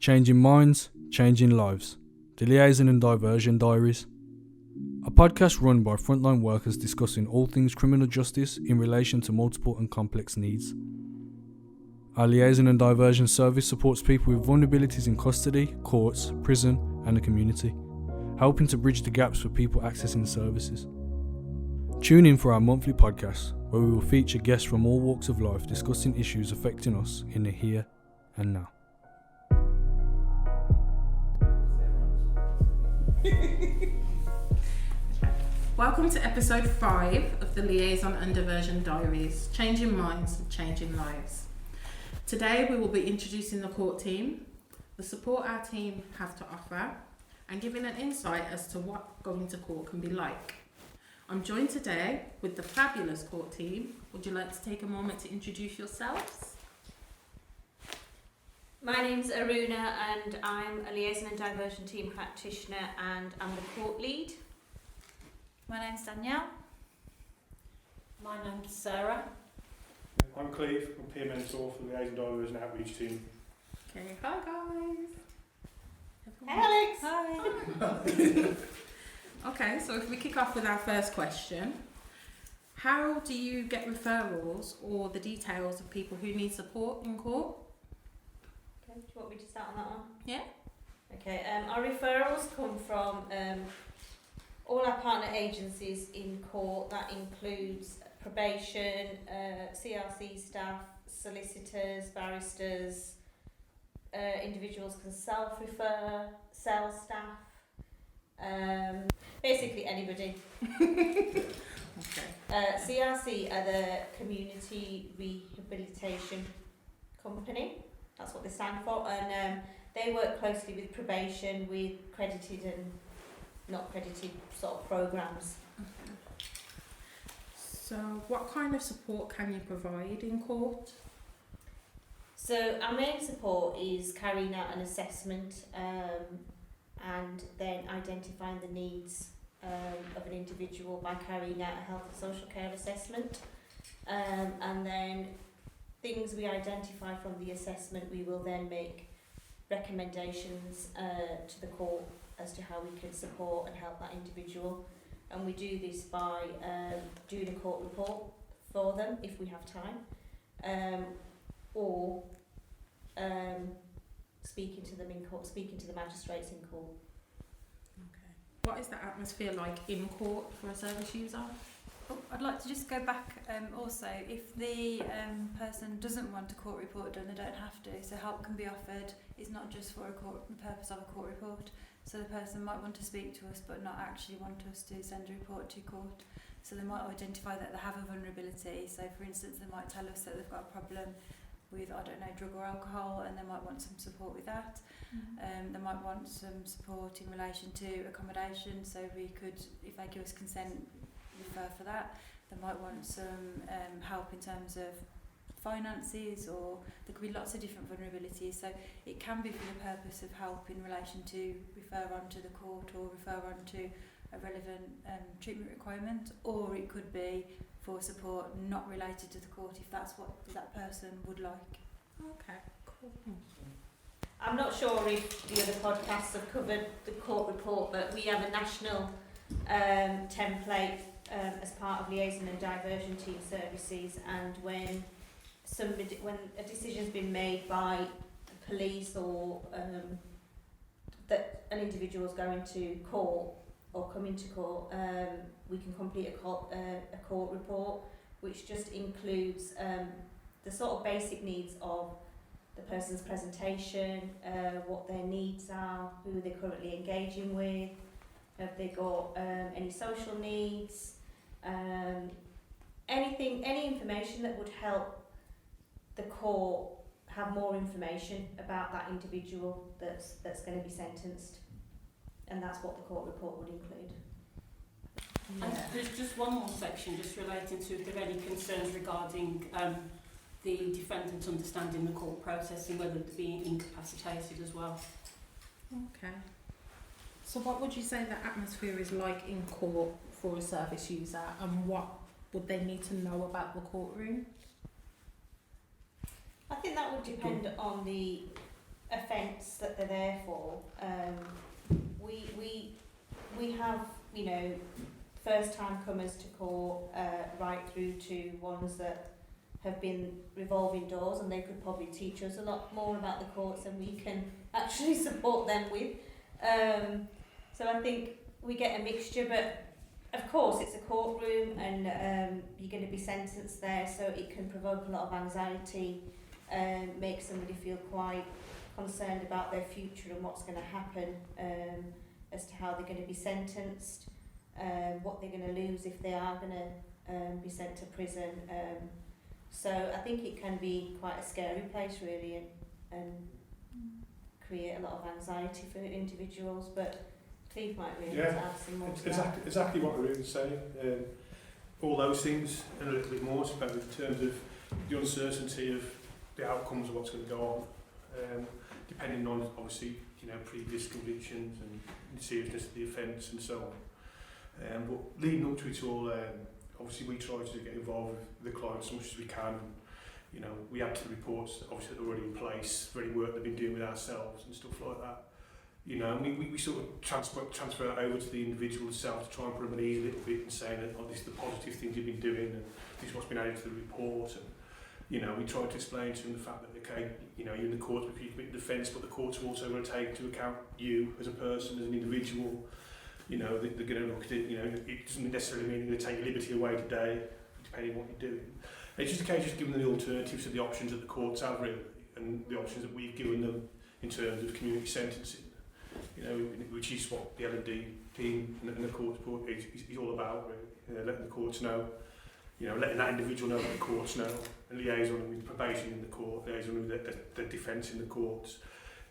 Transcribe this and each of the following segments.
Changing Minds, Changing Lives, the Liaison and Diversion Diaries. A podcast run by frontline workers discussing all things criminal justice in relation to multiple and complex needs. Our Liaison and Diversion service supports people with vulnerabilities in custody, courts, prison and the community, helping to bridge the gaps for people accessing services. Tune in for our monthly podcast, where we will feature guests from all walks of life discussing issues affecting us in the here and now. Welcome to episode 5 of the Liaison and Diversion Diaries, Changing Minds and Changing Lives. Today we will be introducing the court team, the support our team have to offer, and giving an insight as to what going to court can be like. I'm joined today with the fabulous court team. Would you like to take a moment to introduce yourselves? My name's Aruna and I'm a Liaison and Diversion team practitioner and I'm the court lead. My name's Danielle. My name's Sarah. I'm Cleve, I'm peer mentor for the Liaison Diversion Outreach team. Okay, hi guys. Hey Alex! Hi. Okay, so if we kick off with our first question, how do you get referrals or the details of people who need support in court? Okay, do you want me to start on that one? Yeah. Okay, our referrals come from all our partner agencies in court. That includes probation, CRC staff, solicitors, barristers, individuals can self-refer, cell staff, basically anybody. Okay. CRC are the Community Rehabilitation Company, that's what they stand for, and they work closely with probation with credited and not credited sort of programs. Okay. So what kind of support can you provide in court? So our main support is carrying out an assessment and then identifying the needs of an individual by carrying out a health and social care assessment, and then things we identify from the assessment we will then make recommendations to the court as to how we can support and help that individual, and we do this by doing a court report for them if we have time, or speaking to them in court, speaking to the magistrates in court. Okay. What is the atmosphere like in court for a service user? Oh, I'd like to just go back also, if the person doesn't want a court report done, they don't have to, so help can be offered. It's not just for the purpose of a court report, so the person might want to speak to us but not actually want us to send a report to court, so they might identify that they have a vulnerability. So for instance, they might tell us that they've got a problem with, I don't know, drug or alcohol, and they might want some support with that. They might want some support in relation to accommodation, so we could, if they give us consent, refer for that. They might want some help in terms of finances, or there could be lots of different vulnerabilities, so it can be for the purpose of help in relation to refer on to the court or refer on to a relevant treatment requirement, or it could be for support not related to the court if that's what that person would like. Okay, cool. I'm not sure if the other podcasts have covered the court report, but we have a national template as part of Liaison and Diversion team services, and when a decision's been made by the police or that an individual is going to court or coming to court, we can complete a court report which just includes the sort of basic needs of the person's presentation, what their needs are, who they're currently engaging with, have they got any social needs, any information that would help the court have more information about that individual that's going to be sentenced, and that's what the court report would include. And there's just one more section just relating to if there are any concerns regarding the defendant understanding the court processing, whether they're being incapacitated as well. Okay. So what would you say the atmosphere is like in court for a service user, and what would they need to know about the courtroom? I think that would depend on the offence that they're there for. We have, you know, first time comers to court, right through to ones that have been revolving doors, and they could probably teach us a lot more about the courts than we can actually support them with. So I think we get a mixture, but of course it's a courtroom, and you're going to be sentenced there, so it can provoke a lot of anxiety, make somebody feel quite concerned about their future and what's going to happen, as to how they're going to be sentenced, what they're going to lose if they are going to be sent to prison. So I think it can be quite a scary place really, and create a lot of anxiety for individuals, but Cleve might really Yeah, add some more to that. exactly what Arun saying. All those things and a little bit more, in terms of the uncertainty of the outcomes of what's going to go on, depending on obviously, you know, previous convictions and the seriousness of the offence and so on. But leading up to it all, obviously we try to get involved with the clients as much as we can. You know, we add to the reports obviously that are already in place for any work they've been doing with ourselves and stuff like that. You know, and we sort of transfer that over to the individual itself to try and put them at ease a little bit and saying that, oh, this is the positive things you've been doing and this is what's been added to the report. And, you know, we try to explain to them the fact that, okay, you know, you're in the courts but you commit defence, but the courts are also going to take into account you as a person, as an individual. You know, they're going to look at it, you know, it doesn't necessarily mean they're going to take your liberty away today, depending on what you're doing. It's just a case of just giving them the alternatives to the options that the courts have, really, and the options that we've given them in terms of community sentencing. You know, which is what the L&D team and the courts report is all about, really. Letting the courts know, you know, letting that individual know that the courts know, and liaison with probation in the court, liaison with the defence in the courts.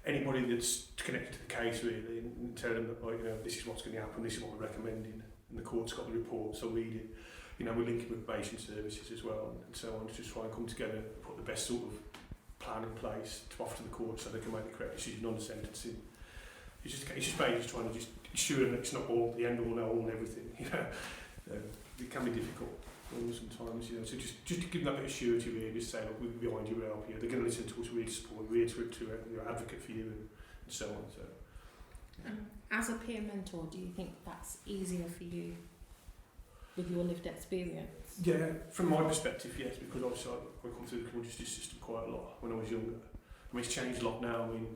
Anybody that's connected to the case, really, and tell them that, like, you know, this is what's going to happen, this is what we're recommending, and the court's got the report, so read it. You know, we're linking with probation services as well, and so on, to just try and come together and put the best sort of plan in place to offer to the court so they can make the correct decision on the sentencing. It's just basically just trying to just ensure that it's not all the end all, no all and everything, you know. It can be difficult sometimes, you know, so just to give them that bit of surety, really, just say, look, we're behind you, we'll help you. They're going to listen to us, we're here to support, we're here to advocate for you and so on. So. As a peer mentor, do you think that's easier for you with your lived experience? Yeah, from my perspective, yes, because obviously I come through the criminal justice system quite a lot when I was younger. I mean, it's changed a lot now. I mean,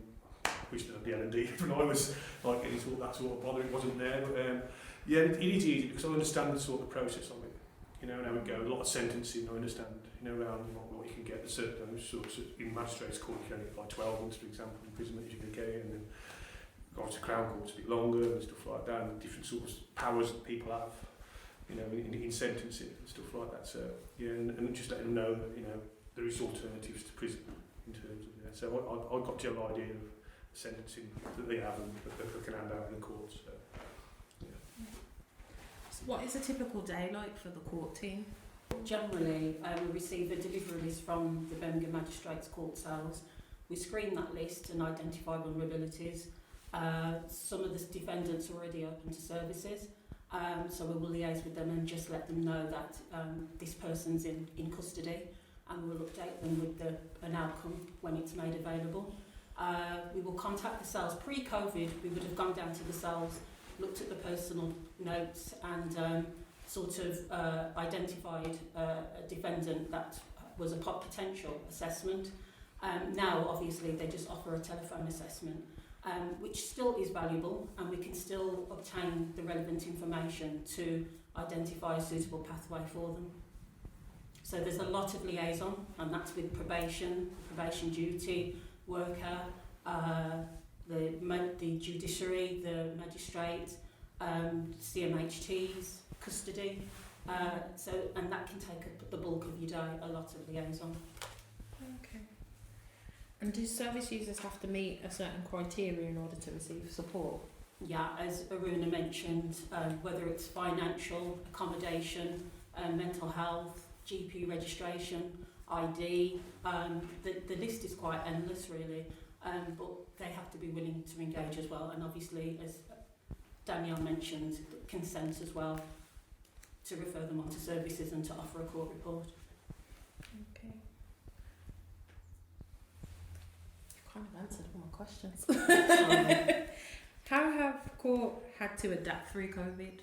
we used to have the L&D when I was like getting that sort of bother, it wasn't there. But yeah, it is easy because I understand the sort of process of it, you know, and how it goes. A lot of sentencing, I understand, you know, around what you can get. There's certain sorts of, in magistrates' court, you can get like 12 months, for example, imprisonment you can get in, and then go to Crown Court, a bit longer and stuff like that, and different sorts of powers that people have, you know, in sentencing and stuff like that. So yeah, and just letting them know that, you know, there is alternatives to prison in terms of that. So I got the idea of sentencing that they have and that they can hand out in the courts. So, yeah. So what is a typical day like for the court team? Generally, we receive a delivery list from the Birmingham Magistrates Court cells. We screen that list and identify vulnerabilities. Some of the defendants are already open to services, so we will liaise with them and just let them know that this person's in custody, and we'll update them with an outcome when it's made available. We will contact the cells. Pre-COVID, we would have gone down to the cells, looked at the personal notes and sort of identified a defendant that was a potential assessment. Now, obviously, they just offer a telephone assessment, which still is valuable, and we can still obtain the relevant information to identify a suitable pathway for them. So there's a lot of liaison, and that's with probation duty, worker, the judiciary, the magistrate, CMHTs, custody. And that can take up the bulk of your day, a lot of liaison. Okay. And do service users have to meet a certain criteria in order to receive support? Yeah, as Aruna mentioned, whether it's financial, accommodation, mental health, GP registration, ID, the list is quite endless really, but they have to be willing to engage as well, and obviously, as Danielle mentioned, consent as well, to refer them on to services and to offer a court report. Okay. kind of answered all my questions. How have court had to adapt through COVID?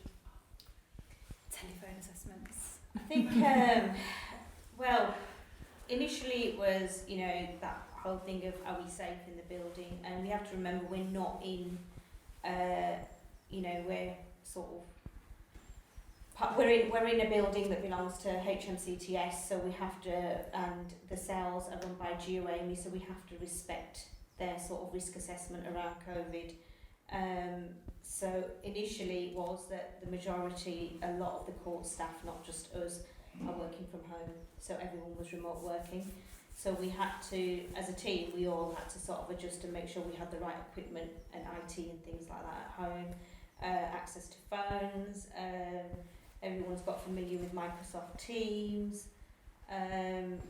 Telephone assessments. I think, well, initially it was, you know, that whole thing of are we safe in the building, and we have to remember we're not in, you know, we're sort of, we're in a building that belongs to HMCTS, so we have to, and the cells are run by GOAMI, so we have to respect their sort of risk assessment around COVID. So initially it was that the majority, a lot of the court staff, not just us, are working from home, so everyone was remote working. So we had to, as a team, we all had to sort of adjust and make sure we had the right equipment and IT and things like that at home, access to phones, everyone's got familiar with Microsoft Teams,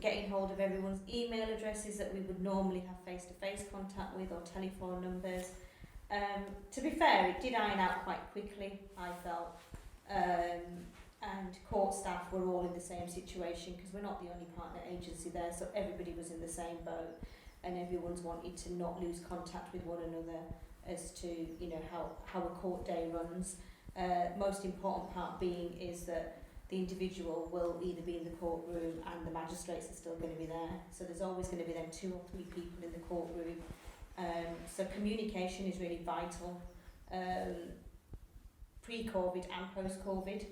getting hold of everyone's email addresses that we would normally have face-to-face contact with, or telephone numbers. To be fair, it did iron out quite quickly, I felt, and court staff were all in the same situation because we're not the only partner agency there, so everybody was in the same boat, and everyone's wanted to not lose contact with one another as to, you know, how a court day runs. Most important part being is that the individual will either be in the courtroom and the magistrates are still going to be there, so there's always going to be them 2 or 3 people in the courtroom. So communication is really vital, pre-COVID and post-COVID.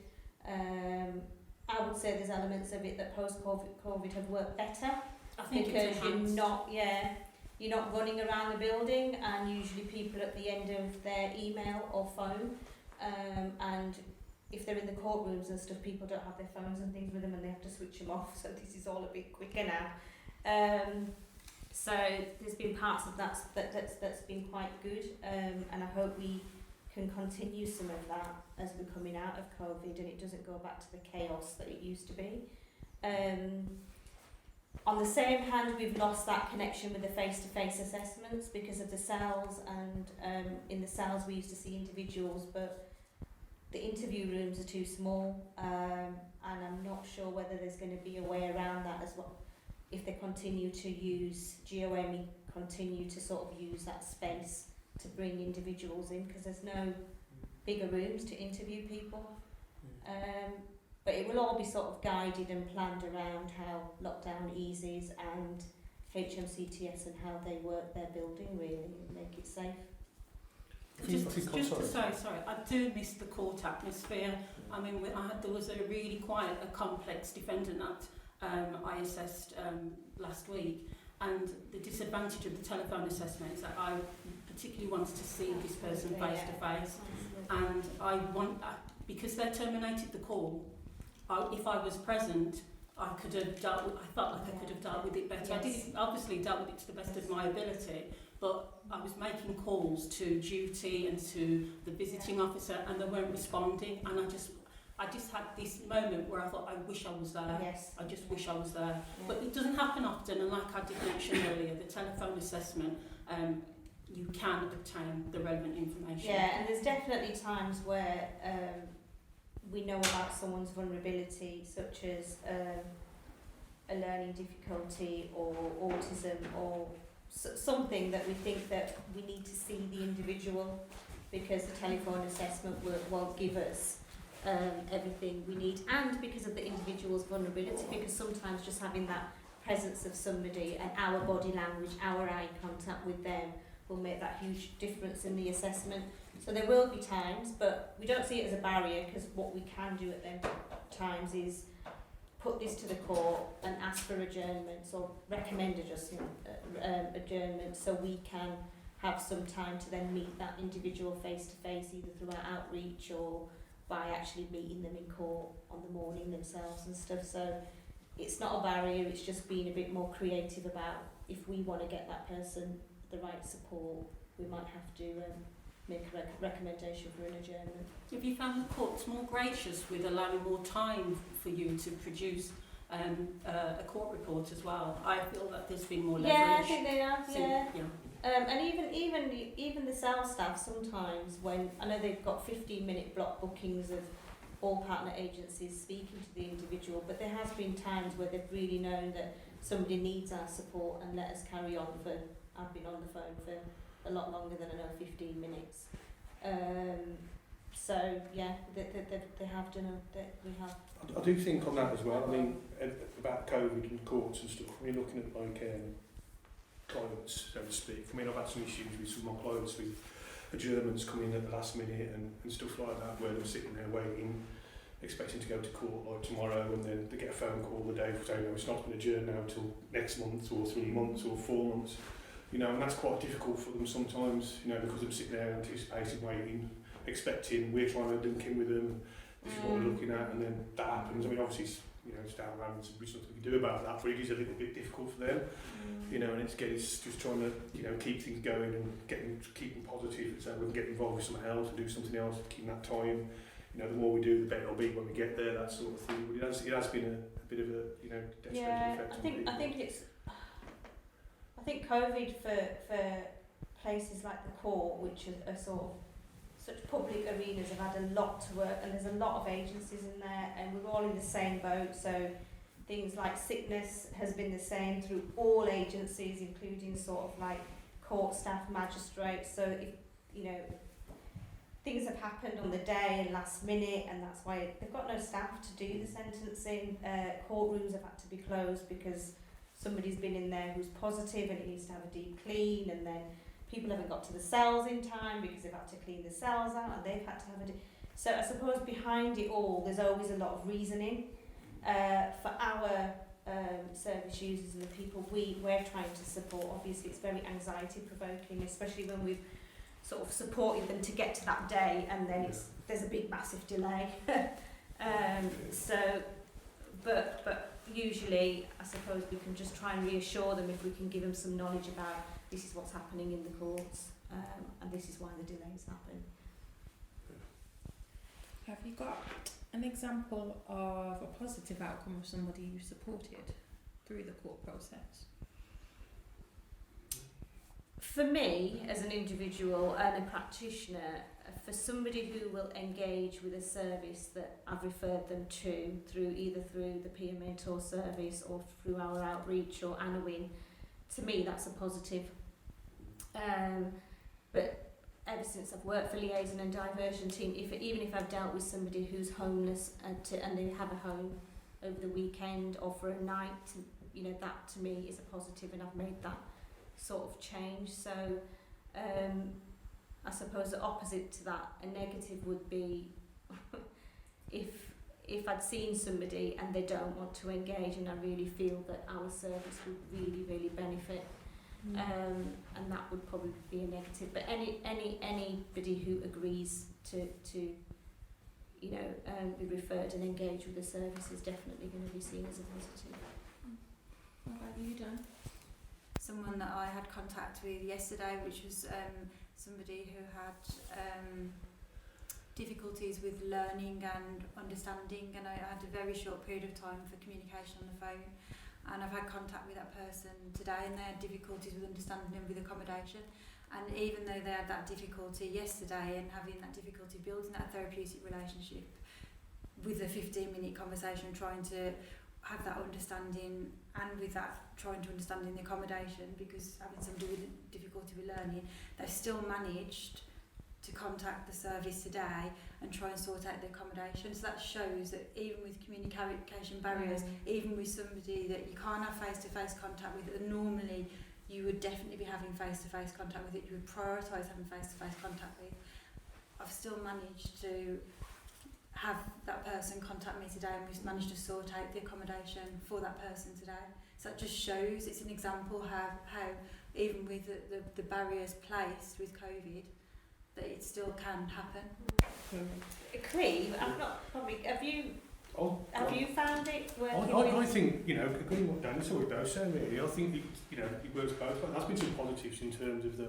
I would say there's elements of it that post-COVID have worked better, I think because you're not running around the building, and usually people at the end of their email or phone, and if they're in the courtrooms and stuff, people don't have their phones and things with them and they have to switch them off, so this is all a bit quicker now. So there's been parts of that's been quite good, and I hope we can continue some of that as we're coming out of COVID and it doesn't go back to the chaos that it used to be. On the same hand, we've lost that connection with the face-to-face assessments because of the cells, and in the cells we used to see individuals, but the interview rooms are too small, and I'm not sure whether there's going to be a way around that as well. If they continue to use, GOAMI continue to sort of use that space to bring individuals in, because there's no bigger rooms to interview people. But it will all be sort of guided and planned around how lockdown eases and HMCTS and how they work their building, really, and make it safe. Just to say, sorry, I do miss the court atmosphere. I mean, there was a really quite a complex defendant that I assessed last week, and the disadvantage of the telephone assessment is that I particularly wanted to see this person face to face, and because they terminated the call, if I was present, I felt like I could have dealt with it better. Yes. I did obviously dealt with it to the best of my ability, but I was making calls to duty and to the visiting officer, and they weren't responding, and I just had this moment where I thought, I wish I was there. Yes. I just wish I was there. Yeah. But it doesn't happen often, and like I did mention earlier, the telephone assessment, you can obtain the relevant information. Yeah, and there's definitely times where we know about someone's vulnerability, such as a learning difficulty or autism or something that we think that we need to see the individual, because the telephone assessment won't give us everything we need, and because of the individual's vulnerability, because sometimes just having that presence of somebody and our body language, our eye contact with them will make that huge difference in the assessment. So there will be times, but we don't see it as a barrier, because what we can do at them times is put this to the court and ask for adjournments or recommend adjournment, so we can have some time to then meet that individual face to face, either through our outreach or by actually meeting them in court on the morning themselves and stuff. So it's not a barrier, it's just being a bit more creative about, if we want to get that person the right support, we might have to make a recommendation for an adjournment. Have you found the courts more gracious with allowing more time for you to produce a court report as well? I feel that there's been more leverage. Yeah, I think they have, and even the sales staff sometimes, when I know they've got 15-minute block bookings of all partner agencies speaking to the individual, but there has been times where they've really known that somebody needs our support and let us carry on for I've been on the phone for a lot longer than I know 15 minutes. So yeah, they have done we have. I do think on that as well. I mean, about COVID and courts and stuff. When you're looking at like clients, so to speak. I mean, I've had some issues with some of my clients with adjournments coming in at the last minute and stuff like that, where they're sitting there waiting, expecting to go to court like tomorrow, and then they get a phone call the day before saying, no, it's not been adjourned now until next month or 3 months or 4 months. You know, and that's quite difficult for them sometimes, you know, because they're sitting there anticipating, waiting, expecting, we're trying to link in with them, this is what we're looking at, and then that happens. I mean, obviously, you know, it's down around, there's nothing we can do about that, but it is a little bit difficult for them, you know, and it's just trying to, you know, keep things going and keep them positive, so we can get involved with something else and do something else, keep that time. You know, the more we do, the better it'll be when we get there, that sort of thing. But it has been a bit of a, you know, detrimental effect on people. I think COVID for places like the court, which are sort of such public arenas, have had a lot to work, and there's a lot of agencies in there, and we're all in the same boat. So things like sickness has been the same through all agencies, including sort of like court staff, magistrates. So if you know, things have happened on the day and last minute, and that's why they've got no staff to do the sentencing. Courtrooms have had to be closed because somebody's been in there who's positive and it needs to have a deep clean, and then people haven't got to the cells in time because they've had to clean the cells out and they've had to have so I suppose behind it all there's always a lot of reasoning for our service users and the people we're trying to support. Obviously it's very anxiety provoking, especially when we've sort of supported them to get to that day, and then there's a big massive delay. But usually I suppose we can just try and reassure them if we can give them some knowledge about this is what's happening in the courts, and this is why the delays happen. Have you got an example of a positive outcome of somebody you supported through the court process? For me, as an individual and a practitioner, for somebody who will engage with a service that I've referred them to either through the peer mentor service or through our outreach or ANAWIN, to me that's a positive. But ever since I've worked for liaison and diversion team, even if I've dealt with somebody who's homeless and they have a home over the weekend or for a night, you know, that to me is a positive, and I've made that sort of change. So I suppose the opposite to that, a negative would be if I'd seen somebody and they don't want to engage, and I really feel that our service would really, really benefit, and that would probably be a negative. But anybody who agrees to you know, be referred and engage with the service is definitely going to be seen as a positive. What have you done? Someone that I had contact with yesterday, which was somebody who had difficulties with learning and understanding, and I had a very short period of time for communication on the phone, and I've had contact with that person today, and they had difficulties with understanding and with accommodation, and even though they had that difficulty yesterday and having that difficulty building that therapeutic relationship with a 15-minute conversation, trying to have that understanding, and with that trying to understand in the accommodation, because having somebody with difficulty with learning, they've still managed to contact the service today and try and sort out the accommodation. So that shows that even with communication barriers, even with somebody that you can't have face-to-face contact with, that normally you would definitely be having face-to-face contact with, that you would prioritise having face-to-face contact with, I've still managed to have that person contact me today, and we've managed to sort out the accommodation for that person today. So that just shows, it's an example how even with the barriers placed with COVID, that it still can happen. Cleve, have you found it working? I think, you know, agreeing what Dan said with those saying really, I think it works both. But there's been some positives in terms of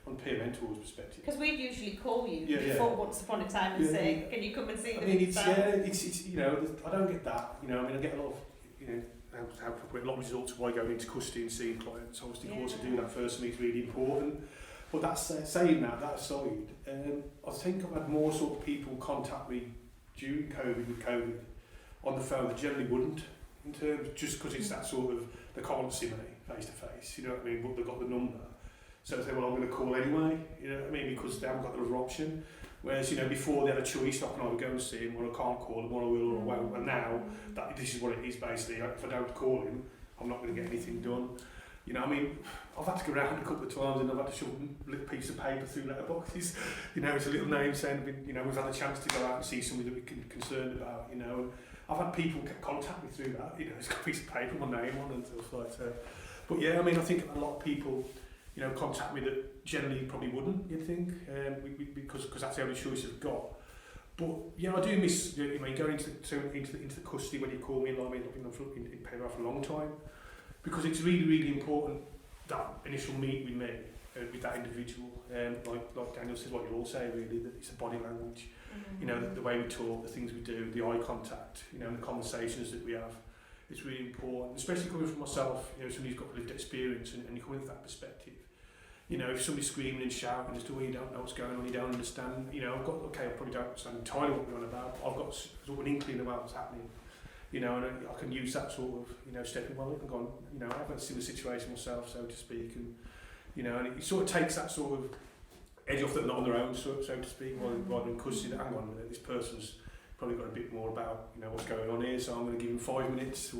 on peer mentors perspective. Because we'd usually call you before once upon a time and say, can you come and see them? I mean, it's you know, I don't get that. You know, I mean, I get a lot of, you know, how to put it, a lot of results of why going into custody and seeing clients. Obviously, of course, doing that first for me is really important. But that's saying that aside, I think I've had more sort of people contact me during COVID on the phone that generally wouldn't, in terms just because it's that sort of, they can't see me face to face, you know what I mean, but they've got the number. So they say, well, I'm going to call anyway, you know what I mean, because they haven't got the other option. Whereas, you know, before they had a choice, I can either go and see him, or I can't call him, or I will, or I won't. And now, this is what it is basically. If I don't call him, I'm not going to get anything done. You know, I mean, I've had to go around a couple of times and I've had to shove a little piece of paper through letterboxes. You know, it's a little name saying, you know, we've had a chance to go out and see somebody that we're concerned about, you know. And I've had people contact me through that, you know, it's got a piece of paper with my name on and stuff like that. But yeah, I mean, I think a lot of people, you know, contact me that generally probably wouldn't, you'd think, because that's the only choice I've got. But yeah, I do miss, you know, going into the custody when you call me, like I've been in Penrith for a long time, because it's really, really important that initial meet with me, with that individual, like Daniel says, what you all say really, that it's the body language, you know, the way we talk, the things we do, the eye contact, you know, and the conversations that we have. It's really important, especially coming from myself, you know, somebody who's got lived experience, and you come with that perspective. You know, if somebody's screaming and shouting as to where you don't know what's going on, you don't understand, you know, I probably don't understand entirely what we're on about, but I've got sort of an inkling about what's happening, you know, and I can use that sort of, you know, stepping well and gone, you know, I've had a similar situation myself, so to speak, and, you know, and it sort of takes that sort of edge off that not on their own, so to speak, rather than custody that, hang on a minute, this person's probably got a bit more about, you know, what's going on here, so I'm going to give them 5 minutes,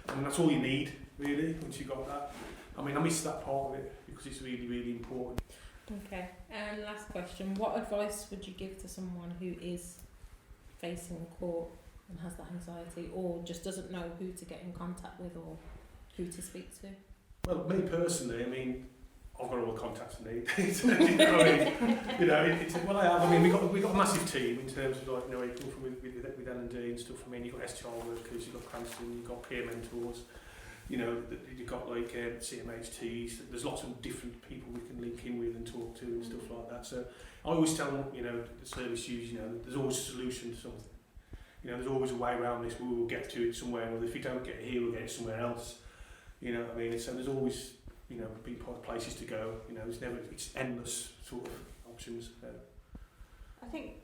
I mean, that's all you need, really, once you've got that. I mean, I miss that part of it, because it's really, really important. Okay, and last question, what advice would you give to someone who is facing court and has that anxiety, or just doesn't know who to get in contact with or who to speak to? Well, me personally, I mean, I've got all the contacts I need. You know what I mean? You know, well, I have. I mean, we got a massive team in terms of, like, you know, people from with L&D and stuff. I mean, you've got STR workers, you've got Cranston, you've got peer mentors. You know, you've got like CMHTs. There's lots of different people we can link in with and talk to and stuff like that. So I always tell them, you know, the service users, you know, there's always a solution to something. You know, there's always a way around this. We will get to it somewhere, or if you don't get it here, we'll get it somewhere else. You know what I mean? So there's always, you know, big places to go. You know, it's endless sort of options. I think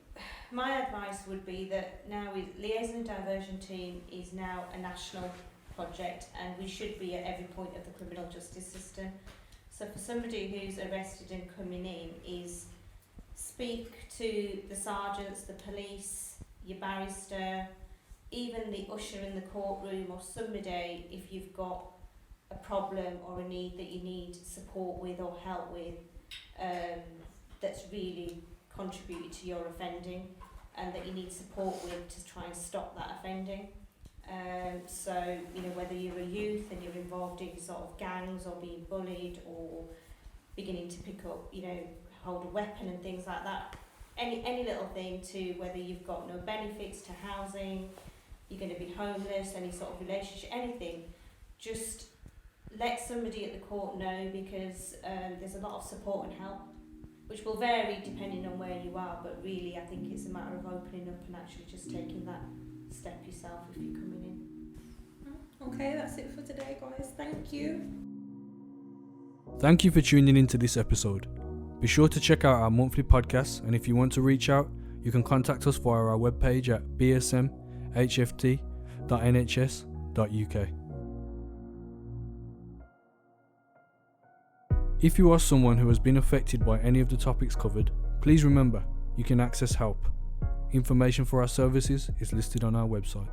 my advice would be that now Liaison and Diversion Team is now a national project, and we should be at every point of the criminal justice system. So for somebody who's arrested and coming in, is speak to the sergeants, the police, your barrister, even the usher in the courtroom, or somebody if you've got a problem or a need that you need support with or help with, that's really contributed to your offending and that you need support with to try and stop that offending. So, you know, whether you're a youth and you're involved in sort of gangs or being bullied or beginning to pick up, you know, hold a weapon and things like that, any little thing, to whether you've got no benefits to housing, you're going to be homeless, any sort of relationship, anything, just let somebody at the court know, because there's a lot of support and help, which will vary depending on where you are, but really I think it's a matter of opening up and actually just taking that step yourself if you're coming in. Okay, that's it for today, guys. Thank you. Thank you for tuning into this episode. Be sure to check out our monthly podcasts, and if you want to reach out, you can contact us via our webpage at bsmhft.nhs.uk. If you are someone who has been affected by any of the topics covered, please remember you can access help. Information for our services is listed on our website.